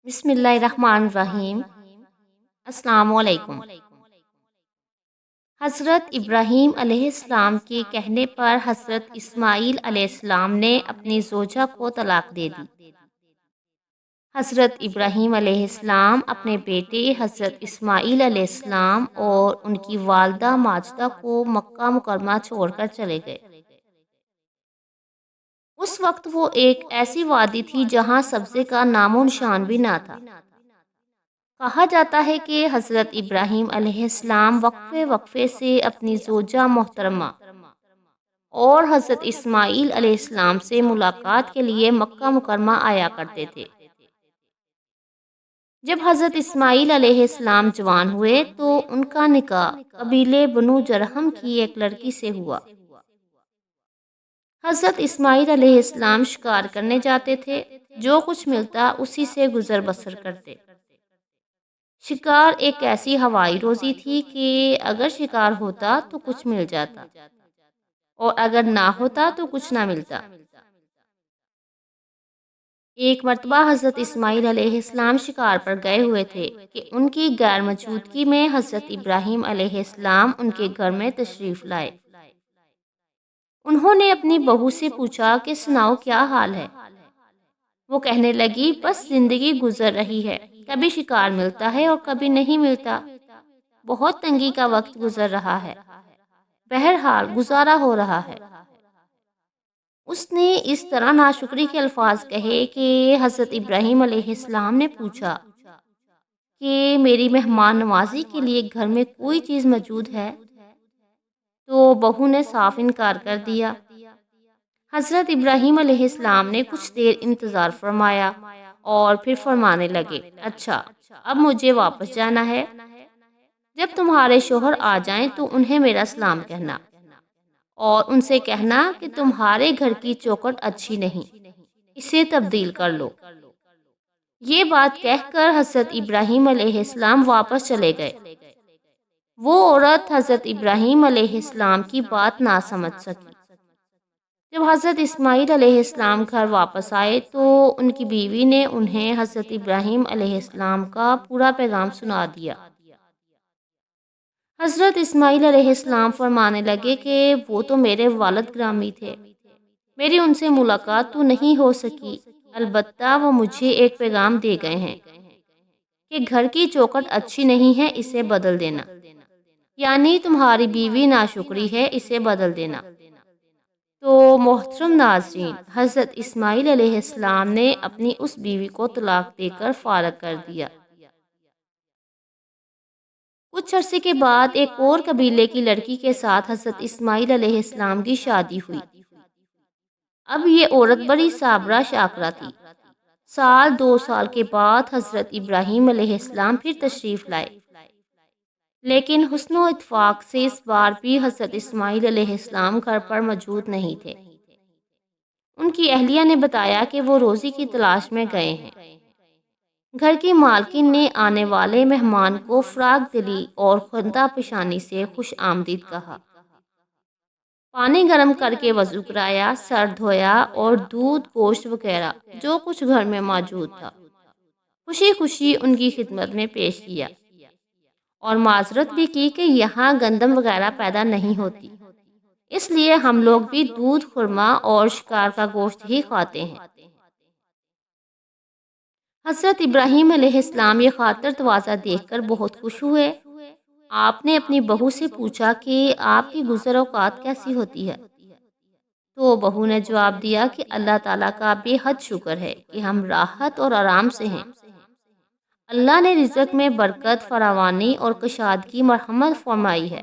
بسم اللہ الرحمن الرحیم۔ السلام علیکم۔ حضرت ابراہیم علیہ السلام کے کہنے پر حضرت اسماعیل علیہ السلام نے اپنی زوجہ کو طلاق دے دی۔ حضرت ابراہیم علیہ السلام اپنے بیٹے حضرت اسماعیل علیہ السلام اور ان کی والدہ ماجدہ کو مکہ مکرمہ چھوڑ کر چلے گئے۔ اس وقت وہ ایک ایسی وادی تھی جہاں سبزے کا نام و نشان بھی نہ تھا۔ کہا جاتا ہے کہ حضرت ابراہیم علیہ السلام وقفے وقفے سے اپنی زوجہ محترمہ اور حضرت اسماعیل علیہ السلام سے ملاقات کے لیے مکہ مکرمہ آیا کرتے تھے۔ جب حضرت اسماعیل علیہ السلام جوان ہوئے تو ان کا نکاح قبیلے بنو جرہم کی ایک لڑکی سے ہوا۔ حضرت اسماعیل علیہ السلام شکار کرنے جاتے تھے، جو کچھ ملتا اسی سے گزر بسر کرتے۔ شکار ایک ایسی ہوائی روزی تھی کہ اگر شکار ہوتا تو کچھ مل جاتا اور اگر نہ ہوتا تو کچھ نہ ملتا۔ ایک مرتبہ حضرت اسماعیل علیہ السلام شکار پر گئے ہوئے تھے کہ ان کی غیر موجودگی میں حضرت ابراہیم علیہ السلام ان کے گھر میں تشریف لائے۔ انہوں نے اپنی بہو سے پوچھا کہ سناؤ کیا حال ہے؟ وہ کہنے لگی بس زندگی گزر رہی ہے، کبھی شکار ملتا ہے اور کبھی نہیں ملتا، بہت تنگی کا وقت گزر رہا ہے، بہرحال گزارا ہو رہا ہے۔ اس نے اس طرح ناشکری کے الفاظ کہے کہ حضرت ابراہیم علیہ السلام نے پوچھا کہ میری مہمان نوازی کے لیے گھر میں کوئی چیز موجود ہے؟ تو بہو نے صاف انکار کر دیا۔ حضرت ابراہیم علیہ السلام نے کچھ دیر انتظار فرمایا اور پھر فرمانے لگے، اچھا اب مجھے واپس جانا ہے، جب تمہارے شوہر آ جائیں تو انہیں میرا سلام کہنا اور ان سے کہنا کہ تمہارے گھر کی چوکھٹ اچھی نہیں، اسے تبدیل کر لو۔ یہ بات کہہ کر حضرت ابراہیم علیہ السلام واپس چلے گئے۔ وہ عورت حضرت ابراہیم علیہ السلام کی بات نہ سمجھ سکی۔ جب حضرت اسماعیل علیہ السلام گھر واپس آئے تو ان کی بیوی نے انہیں حضرت ابراہیم علیہ السلام کا پورا پیغام سنا دیا۔ حضرت اسماعیل علیہ السلام فرمانے لگے کہ وہ تو میرے والد گرامی تھے، میری ان سے ملاقات تو نہیں ہو سکی، البتہ وہ مجھے ایک پیغام دے گئے ہیں کہ گھر کی چوکھٹ اچھی نہیں ہے، اسے بدل دینا، یعنی تمہاری بیوی ناشکری ہے، اسے بدل دینا۔ تو محترم ناظرین، حضرت اسماعیل علیہ السلام نے اپنی اس بیوی کو طلاق دے کر فارغ کر دیا۔ کچھ عرصے کے بعد ایک اور قبیلے کی لڑکی کے ساتھ حضرت اسماعیل علیہ السلام کی شادی ہوئی۔ اب یہ عورت بڑی صابرہ شاکرہ تھی۔ سال 2 سال کے بعد حضرت ابراہیم علیہ السلام پھر تشریف لائے، لیکن حسن و اتفاق سے اس بار بھی حضرت اسماعیل علیہ السلام گھر پر موجود نہیں تھے۔ ان کی اہلیہ نے بتایا کہ وہ روزی کی تلاش میں گئے ہیں۔ گھر کی مالکن نے آنے والے مہمان کو فراغ دلی اور خندہ پیشانی سے خوش آمدید کہا، پانی گرم کر کے وضو کرایا، سر دھویا اور دودھ گوشت وغیرہ جو کچھ گھر میں موجود تھا خوشی خوشی ان کی خدمت میں پیش کیا، اور معذرت بھی کی کہ یہاں گندم وغیرہ پیدا نہیں ہوتی، اس لیے ہم لوگ بھی دودھ، خرما اور شکار کا گوشت ہی کھاتے ہیں۔ حضرت ابراہیم علیہ السلام یہ خاطر تواضع دیکھ کر بہت خوش ہوئے۔ آپ نے اپنی بہو سے پوچھا کہ آپ کی گزر اوقات کیسی ہوتی ہے؟ تو بہو نے جواب دیا کہ اللہ تعالیٰ کا بے حد شکر ہے کہ ہم راحت اور آرام سے ہیں۔ اللہ نے رزق میں برکت، فراوانی اور کشادگی مرحمت فرمائی ہے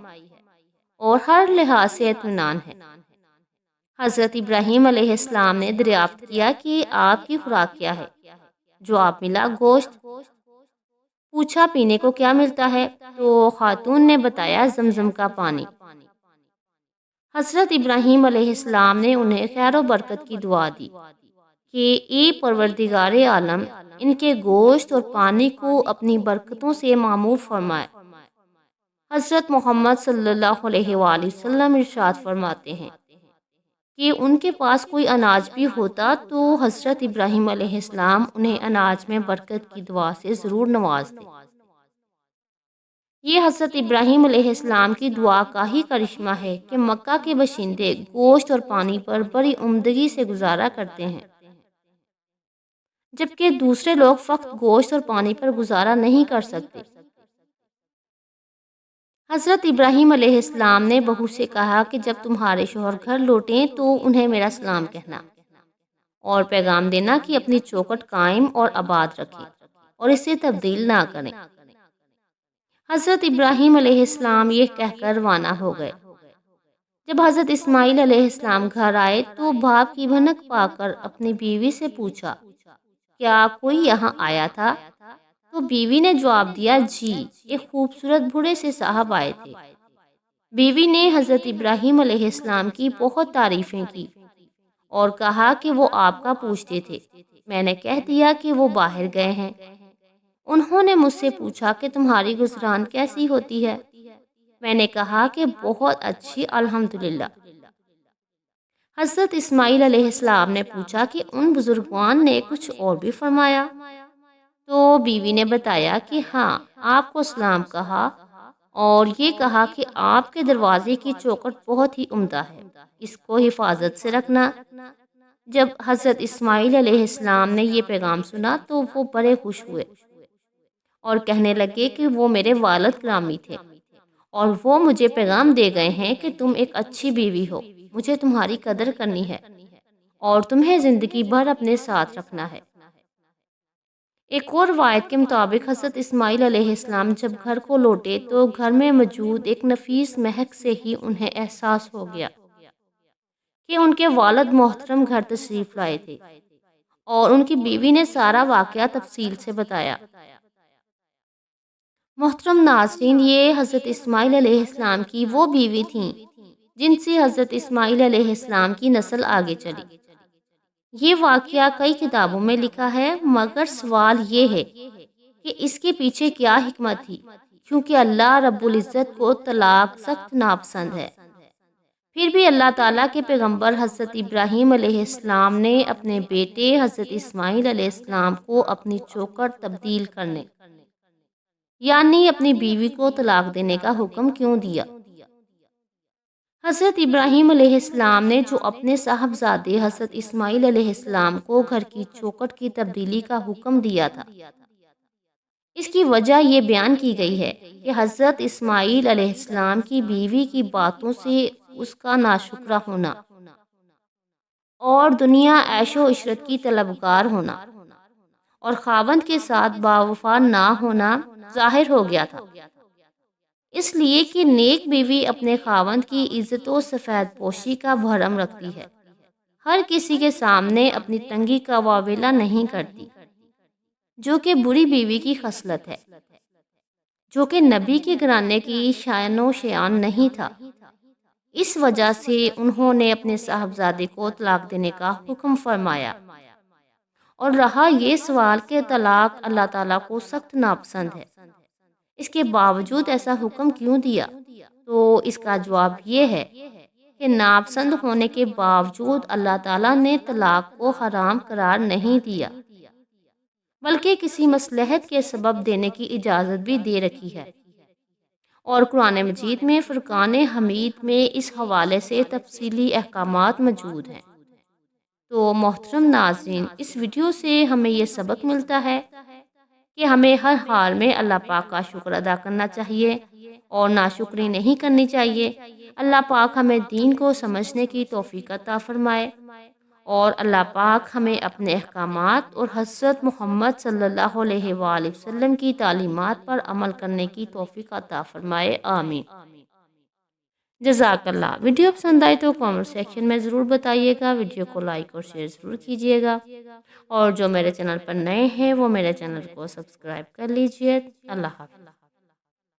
اور ہر لحاظ سے اطمینان ہے۔ حضرت ابراہیم علیہ السلام نے دریافت کیا کہ آپ کی خوراک کیا ہے؟ جواب ملا، گوشت۔ پوچھا پینے کو کیا ملتا ہے؟ تو خاتون نے بتایا، زمزم کا پانی۔ حضرت ابراہیم علیہ السلام نے انہیں خیر و برکت کی دعا دی کہ اے پروردگار عالم، ان کے گوشت اور پانی کو اپنی برکتوں سے معمور فرمائے۔ حضرت محمد صلی اللہ علیہ وآلہ وسلم ارشاد فرماتے ہیں، کہ ان کے پاس کوئی اناج بھی ہوتا تو حضرت ابراہیم علیہ السلام انہیں اناج میں برکت کی دعا سے ضرور نوازتے۔ یہ حضرت ابراہیم علیہ السلام کی دعا کا ہی کرشمہ ہے کہ مکہ کے باشندے گوشت اور پانی پر بڑی عمدگی سے گزارا کرتے ہیں، جبکہ دوسرے لوگ فقط گوشت اور پانی پر گزارا نہیں کر سکتے۔ حضرت ابراہیم علیہ السلام نے بہو سے کہا کہ جب تمہارے شوہر گھر لوٹیں تو انہیں میرا سلام کہنا اور پیغام دینا کہ اپنی چوکھٹ قائم اور آباد رکھیں اور اسے تبدیل نہ کریں۔ حضرت ابراہیم علیہ السلام یہ کہہ کر روانہ ہو گئے۔ جب حضرت اسماعیل علیہ السلام گھر آئے تو بھاپ کی بھنک پا کر اپنی بیوی سے پوچھا، کیا کوئی یہاں آیا تھا؟ تو بیوی نے جواب دیا، جی، ایک خوبصورت بوڑھے سے صاحب آئے تھے۔ بیوی نے حضرت ابراہیم علیہ السلام کی بہت تعریفیں کی اور کہا کہ وہ آپ کا پوچھتے تھے۔ میں نے کہہ دیا کہ وہ باہر گئے ہیں۔ انہوں نے مجھ سے پوچھا کہ تمہاری گزران کیسی ہوتی ہے؟ میں نے کہا کہ بہت اچھی الحمدللہ۔ حضرت اسماعیل علیہ السلام نے پوچھا کہ ان بزرگان نے کچھ اور بھی فرمایا؟ تو بیوی نے بتایا کہ ہاں، آپ کو سلام کہا اور یہ کہا کہ آپ کے دروازے کی چوکھٹ بہت ہی عمدہ ہے، اس کو حفاظت سے رکھنا۔ جب حضرت اسماعیل علیہ السلام نے یہ پیغام سنا تو وہ بڑے خوش ہوئے اور کہنے لگے کہ وہ میرے والد گرامی تھے اور وہ مجھے پیغام دے گئے ہیں کہ تم ایک اچھی بیوی ہو، مجھے تمہاری قدر کرنی ہے اور تمہیں زندگی بھر اپنے ساتھ رکھنا ہے۔ ایک اور روایت کے مطابق حضرت اسماعیل علیہ السلام جب گھر کو لوٹے تو گھر میں موجود ایک نفیس مہک سے ہی انہیں احساس ہو گیا کہ ان کے والد محترم گھر تشریف لائے تھے، اور ان کی بیوی نے سارا واقعہ تفصیل سے بتایا۔ محترم ناظرین، یہ حضرت اسماعیل علیہ السلام کی وہ بیوی تھیں جن سے حضرت اسماعیل علیہ السلام کی نسل آگے چلی۔ یہ واقعہ کئی کتابوں میں لکھا ہے، مگر سوال یہ ہے کہ اس کے پیچھے کیا حکمت تھی، کیونکہ اللہ رب العزت کو طلاق سخت ناپسند ہے۔ پھر بھی اللہ تعالیٰ کے پیغمبر حضرت ابراہیم علیہ السلام نے اپنے بیٹے حضرت اسماعیل علیہ السلام کو اپنی چوکھٹ تبدیل کرنے، یعنی اپنی بیوی کو طلاق دینے کا حکم کیوں دیا؟ حضرت ابراہیم علیہ السلام نے جو اپنے صاحبزادے حضرت اسماعیل علیہ السلام کو گھر کی چوکھٹ کی تبدیلی کا حکم دیا تھا، اس کی وجہ یہ بیان کی گئی ہے کہ حضرت اسماعیل علیہ السلام کی بیوی کی باتوں سے اس کا ناشکرہ ہونا اور دنیا عیش و عشرت کی طلبگار ہونا اور خاوند کے ساتھ باوفا نہ ہونا ظاہر ہو گیا تھا، اس لیے کہ نیک بیوی اپنے خاوند کی عزت و سفید پوشی کا بھرم رکھتی ہے، ہر کسی کے سامنے اپنی تنگی کا واویلا نہیں کرتی، جو کہ بری بیوی کی خصلت ہے، جو کہ نبی کے گھرانے کی شان و شیان نہیں تھا۔ اس وجہ سے انہوں نے اپنے صاحبزادے کو طلاق دینے کا حکم فرمایا۔ اور رہا یہ سوال کہ طلاق اللہ تعالیٰ کو سخت ناپسند ہے، اس کے باوجود ایسا حکم کیوں دیا؟ تو اس کا جواب یہ ہے کہ ناپسند ہونے کے باوجود اللہ تعالیٰ نے طلاق کو حرام قرار نہیں دیا، بلکہ کسی مصلحت کے سبب دینے کی اجازت بھی دے رکھی ہے، اور قرآن مجید میں فرقان حمید میں اس حوالے سے تفصیلی احکامات موجود ہیں۔ تو محترم ناظرین، اس ویڈیو سے ہمیں یہ سبق ملتا ہے کہ ہمیں ہر حال میں اللہ پاک کا شکر ادا کرنا چاہیے اور ناشکری نہیں کرنی چاہیے۔ اللہ پاک ہمیں دین کو سمجھنے کی توفیق عطا فرمائے، اور اللہ پاک ہمیں اپنے احکامات اور حضرت محمد صلی اللہ علیہ وآلہ وسلم کی تعلیمات پر عمل کرنے کی توفیق عطا فرمائے، آمین۔ جزاک اللہ۔ ویڈیو پسند آئی تو کامنٹ سیکشن میں ضرور بتائیے گا، ویڈیو کو لائک اور شیئر ضرور کیجیے گا، اور جو میرے چینل پر نئے ہیں وہ میرے چینل کو سبسکرائب کر لیجیے۔ اللہ حافظ۔